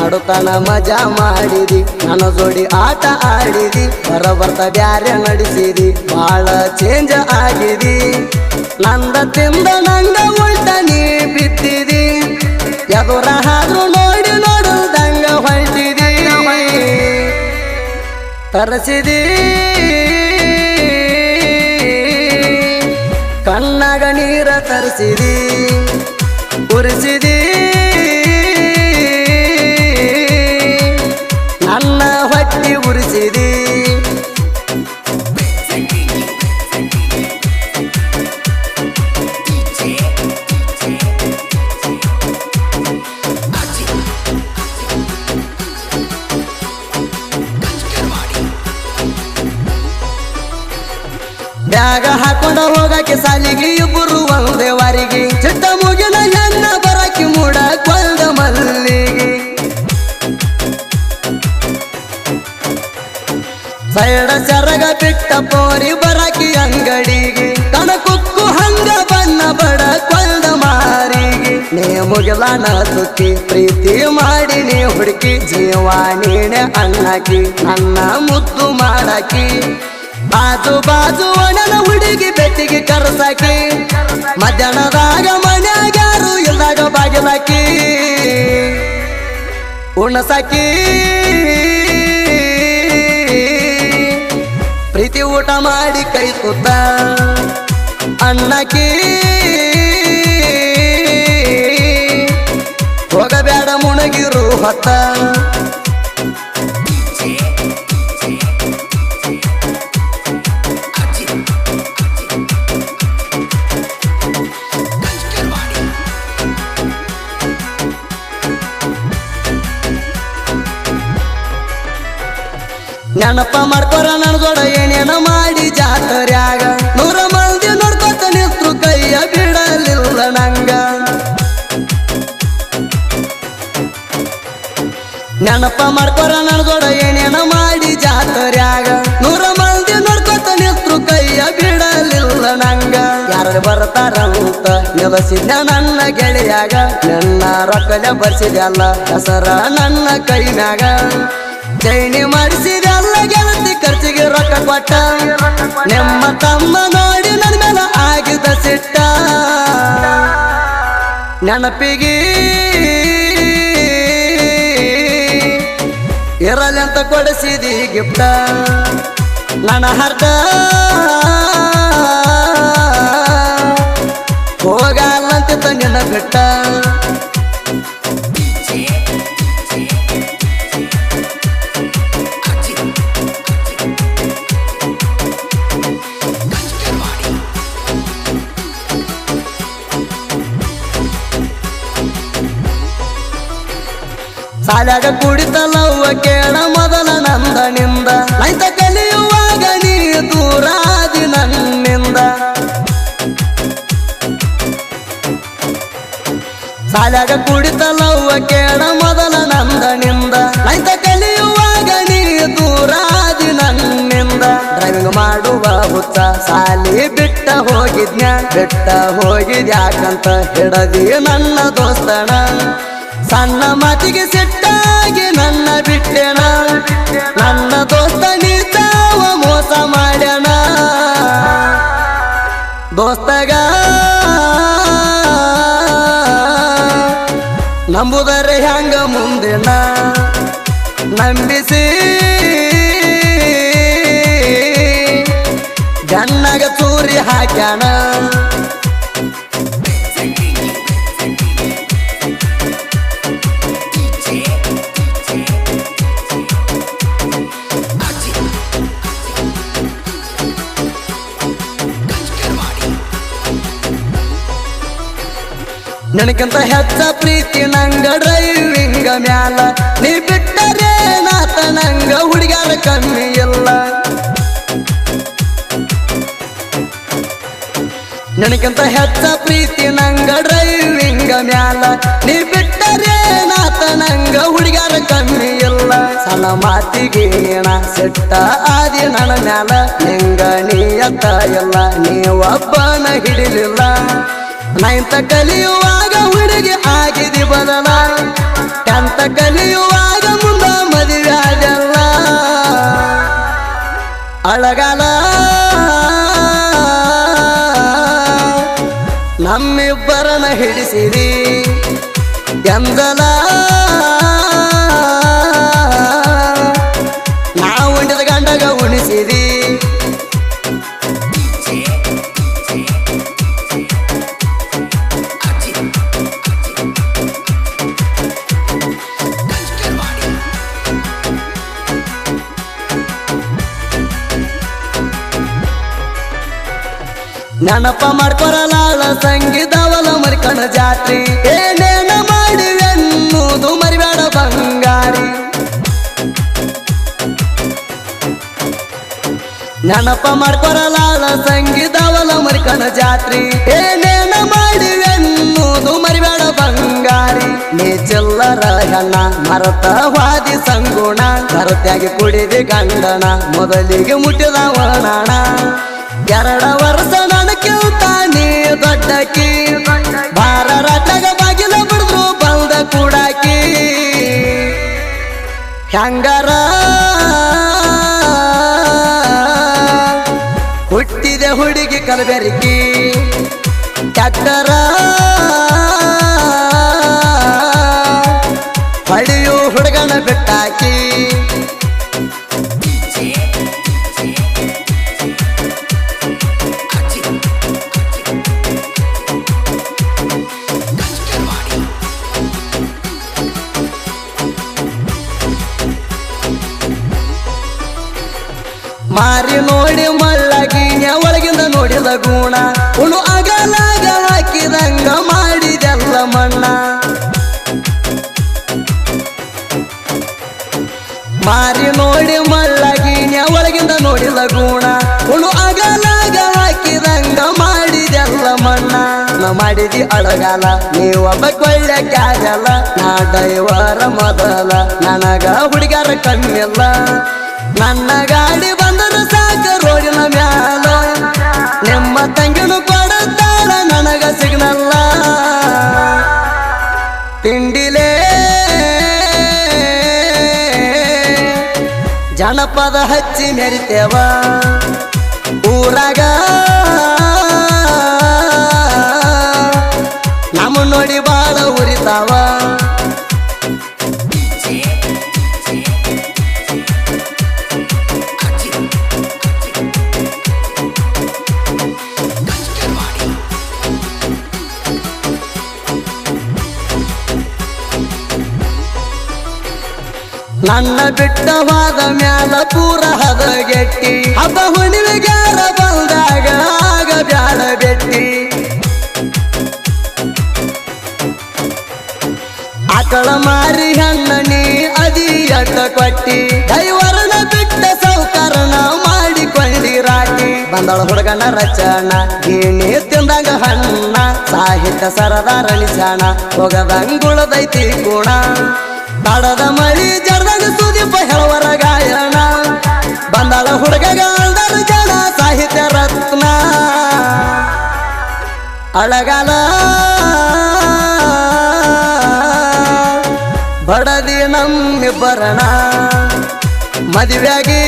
ನಡುತನ ಮಜಾ ಮಾಡಿದಿ ನನ್ನ ಜೋಡಿ ಆಟ ಆಡಿದಿ ಬರಬರ್ತ ಬ್ಯಾರೆ ನಡೆಸಿದಿ ಬಾಳ ಚೇಂಜ್ ಆಗಿದಿ ನಂದ ತಿಂದ ನಂಗ ಉಲ್ಟ ನೀ ಬಿತ್ತಿದಿ ಎದುರ ಹಾದ್ರು ನೋಡಿ ನೋಡುದಂಗ ಹೊಳ್ತಿದಿ ತರಸಿದಿ ಕಣ್ಣಾಗ ನೀರ ತರಿಸಿದಿ ಉರಿಸಿದಿ ನನ್ನ ಹೊಟ್ಟಿ ಉರಿಸಿದಿ ಬ್ಯಾಗ ಹಾಕೊಂಡ ಹೋಗಕ್ಕೆ ಸಾಲಿಗೆ ಇಬ್ಬರು ಒಂದೇ ವಾರಿಗೆ ಚಿಟ್ಟ ಮುಗಿನ ಹೆಣ್ಣ ಬರಕ್ಕೆ ಮೂಡ ಕೊಂದ ಮಲ್ಲಿಗೆ ಸೈಡ ಸರಗ ಬಿಟ್ಟ ಪೋರಿ ಬರಕಿ ಅಂಗಡಿಗೆ ಕಣ ಕುಕ್ಕು ಹಂಗ ಬಣ್ಣ ಬಡ ಕೊಂದ ಮಾರಿಗೆ ನೀ ಮುಗಿಲಾನ ತುಕ್ಕಿ ಪ್ರೀತಿ ಮಾಡಿ ನೀ ಹುಡುಕಿ ಜೀವ ನೀನೆ ಅಣ್ಣಾಕಿ ನನ್ನ ಮುದ್ದು ಮಾಡಾಕಿ ಬಾಜು ಬಾಜು ಒಣನ ಹುಡುಗಿ ಬೆಟ್ಟಿಗೆ ಕರ್ಸಾಕಿ ಮಧ್ಯಾಹ್ನದಾಗ ಮನ್ಯಾಗ್ಯಾರು ಇಲ್ದಾಗ ಬಾಗಿಲಾಕಿ ಉಣಸಾಕಿ ಪ್ರೀತಿ ಊಟ ಮಾಡಿ ಕೈ ತುತ್ತ ಅಣ್ಣಾಕಿ ಹೋಗಬೇಡ ಮುಣಗಿರು ಹೊತ್ತ ನೆನಪ ಮಾಡ್ಕೊರ ನನ್ನ ಜೋಡ ಏನೇನ ಮಾಡಿ ಜಾತ್ರ್ಯಾಗ 100 ಮಂದಿ ನೋಡ್ಕೊತ ನಿಂತ್ರು ಕೈಯ ಬಿಡಲಿಲ್ಲ ನಂಗ ನೆನಪ ಮಾಡ್ಕೊರ ನನ್ನ ಜೋಡ ಏನೇನ ಮಾಡಿ ಜಾತ್ರ್ಯಾಗ 100 ಮಂದಿ ನೋಡ್ಕೊತ ನಿಂತ್ರು ಕೈಯ ಬಿಡಲಿಲ್ಲ ನಂಗ ಯಾರು ಬರ್ತಾರಂತ ನಿಲಸಿದ್ದ ನನ್ನ ಗೆಳೆಯಾಗ ನನ್ನ ರೊಕ್ಕಲೆ ಬರ್ಸಿದ್ಯಲ್ಲ ಹೆಸರ ನನ್ನ ಕೈ ಮ್ಯಾಗ ಚೈನಿ ಮಾಡಿಸಿದೆಲ್ಲ ಗೆಳತಿ ಖರ್ಚಿಗೆ ರೊಕ್ಕ ಕೊಟ್ಟ ನಿಮ್ಮ ತಮ್ಮ ನೋಡಿ ನನ್ನ ಮೇಲೆ ಆಗಿದ್ದ ಸಿಟ್ಟ ನೆನಪಿಗೆ ಇರಲಿ ಅಂತ ಕೊಡಿಸಿದಿ ಗಿಫ್ಟ ನನ್ನ ಹರ್ಟ ಹೋಗಲ್ಲಂತಿತ್ತ ನಿನ್ನ ಬಿಟ್ಟ ಸಾಲಾಗ ಕುಡಿತಲವ್ವ ಕೇಳ ಮೊದಲ ನಂದನಿಂದ ನೈತ ಕಲಿಯುವಾಗ ನೀ ದೂರಾದಿ ನನ್ನಿಂದ ಸಾಲಾಗ ಕುಡಿತಲವ್ವ ಕೇಳ ಮೊದಲ ನಂದನಿಂದ ನೈತ ಕಲಿಯುವಾಗ ನೀ ದೂರಾದಿ ನನ್ನಿಂದ ಡ್ರೈವಿಂಗ್ ಮಾಡುವ ಹುಚ್ಚ ಸಾಲಿ ಬಿಟ್ಟ ಹೋಗಿದ್ಯಾಕಂತ ಹಿಡದಿ ನನ್ನ ದೋಸ್ತನ ಸಣ್ಣ ಮಾತಿಗೆ ಸಿಟ್ಟಾಗಿ ನನ್ನ ಬಿಟ್ಟೆನ ನನ್ನ ದೋಸ್ತ ನೀತಾವ ಮೋಸ ಮಾಡ್ಯಾನ ದೋಸ್ತಗ ನಂಬುದರೆ ಹ್ಯಾಂಗ ಮುಂದಿನ ನಂಬಿಸಿ ಗಣ್ಣಗ ಚೂರಿ ಹಾಕ್ಯಾನ ನನಗಿಂತ ಹೆಚ್ಚ ಪ್ರೀತಿ ನಂಗ ಡ್ರೈವಿಂಗ ಮ್ಯಾಲ ನೀ ಬಿಟ್ಟರೆ ನಾತ ನಂಗ ಹುಡುಗ್ಯಾರ ಕಮ್ಮಿ ಇಲ್ಲ ನನಗಿಂತ ಹೆಚ್ಚ ಪ್ರೀತಿ ನಂಗ ಡ್ರೈವಿಂಗ ಮ್ಯಾಲ ನೀ ಬಿಟ್ಟರೆ ನಾತ ನಂಗ ಹುಡುಗ್ಯಾರ ಕಮ್ಮಿ ಇಲ್ಲ ಸಣ್ಣ ಮಾತಿಗೆ ಸಿಟ್ಟ ಆದಿ ನನ್ನ ಮ್ಯಾಲ ನಿಂಗ ನೀಯತ್ತ ಇಲ್ಲ ನೀವೊಬ್ಬನ ಹಿಡಿಲಿಲ್ಲ ನೈನ್ತ ಕಲಿಯುವಾಗ ಹುಡುಗಿ ಆಗಿದಿ ಬದಲ 10th ಕಲಿಯುವಾಗ ಅಳಗಾಲ ನಮ್ಮಿಬ್ಬರನ್ನ ಹಿಡಿಸಿರಿ ಎಂದಲ ನಾವು ಉಂಡಿದ ಗಂಡಗ ಉಣಿಸಿರಿ ನೆನಪ ಮಾಡ್ಕೊರಲಾಳ ಸಂಗೀತವಲ ಮರಿಕಣ ಜಾತ್ರಿ ಏನೇನ ಮಾಡಿವೆನ್ನುವುದು ಮರಿಬೇಡ ಬಂಗಾರಿ ನೆನಪ ಮಾಡ್ಕೊರಲಾಳ ಸಂಗೀತವಲ ಮರಿಕಣ ಜಾತ್ರಿ ಏನೇನ ಮಾಡಿವೆನ್ನುವುದು ಮರಿಬೇಡ ಬಂಗಾರಿ ನೀ ಚಿಲ್ಲರ ಹೆಣ್ಣ ಮರತ ವಾದಿ ಸಂಗುಣ ಕರತ್ಯಾಗಿ ಕುಡಿದಿ ಗಂಡನ ಮೊದಲಿಗೆ ಮುಟ್ಟಿದವನಾಣ 2 ವರ್ಷ ನನಕ್ಕಿಂತ ನೀ ದೊಡ್ಡಕಿ ಬಾರ ರಾತ್ರಾಗ ಬಾಗಿಲ ಬಿಡಿದ್ರು ಬಂದ ಕೂಡಾಕಿ ಹೆಂಗಾರ ಹುಟ್ಟಿದೆ ಹುಡುಗಿ ಕಲಬೆರಕಿ ಟ್ಯಾಕ್ಟರ ಹೊಡೆಯು ಹುಡುಗನ ಬಿಟ್ಟಾಕಿ ಮಾರಿ ನೋಡಿ ಮಳ್ಳಗಿನ ಒಳಗಿಂದ ನೋಡಿದ ಗುಣ ಉಣು ಅಗಲಾಗ ಹಾಕಿದಂಗ ಮಾಡಿದೆಲ್ಲ ಮಣ್ಣ ಮಾರಿ ನೋಡಿ ಮಳ್ಳಗಿನ ಒಳಗಿಂದ ನೋಡಿದ ಗುಣ ಉಣು ಅಗಲಾಗ ಹಾಕಿದಂಗ ಮಾಡಿದೆಲ್ಲ ಮಣ್ಣ ನಾ ಮಾಡಿದಿ ಅಳಗಾಲ ನೀವೊಬ್ಬ ಕೊಳ್ಳಕ್ಕಾಗಲ್ಲ ನಾ ಡೈವರ ಮೊದಲ ನನಗ ಹುಡುಗರ ಕಮ್ಮಿಲ್ಲ ನನ್ನ ಗಾಡಿ ಬಂದರು ಸಾಕ ರೋಡಿನ ಮ್ಯಾಲ ನಿಮ್ಮ ತಂಗಿನು ಕೊಡುತ್ತಾಳ ನನಗ ಸಿಗ್ನಲ್ಲ ತಿಂಡಿಲೇ ಜನಪದ ಹಚ್ಚಿ ಮೆರಿತೇವ ಊರಾಗ ನಮ್ಮ ನೋಡಿ ಬಾಳ ಉರಿತಾವ ನನ್ನ ಬಿಟ್ಟವಾದ ಮ್ಯಾಲ ಪೂರ ಹದಗೆಟ್ಟಿ ಹಬ್ಬ ಹುಣ್ಣಿಮೆಗಾರ ಬಂದಾಗ ಆಗ ಬ್ಯಾಡ ಬೆಟ್ಟಿ ಆಕಳ ಮಾರಿ ಹಣ್ಣ ನೀ ಅದಿ ಅಡ್ಡ ಕೊಟ್ಟಿ ದೈವರನ ಬಿಟ್ಟ ಸೌಕರಣ ಮಾಡಿಕೊಂಡಿ ರಾಟಿ ಬಂದಳ ಹುಡುಗನ ರಚನ ಗೀಣಿ ತಿಂದಾಗ ಹಣ್ಣ ಸಾಹಿತ್ಯ ಸರದಾರ ನಿಶಾಣ ಹೋಗದಂಗುಳದೈತಿ ಗುಣ ತಡದ ಮಳಿ ಜಡದಾಗ ಸುದೀಪ ಹೇಳುವರ ಗಾಯನ ಬಂದಾಳ ಹುಡುಗಗಾಲ್ದರ ಜನ ಸಾಹಿತ್ಯ ರತ್ನ ಅಳಗಾಲ ಬಡದಿ ನಮ್ಮಿಬ್ಬರಣ ಮದುವೆಯಾಗಿ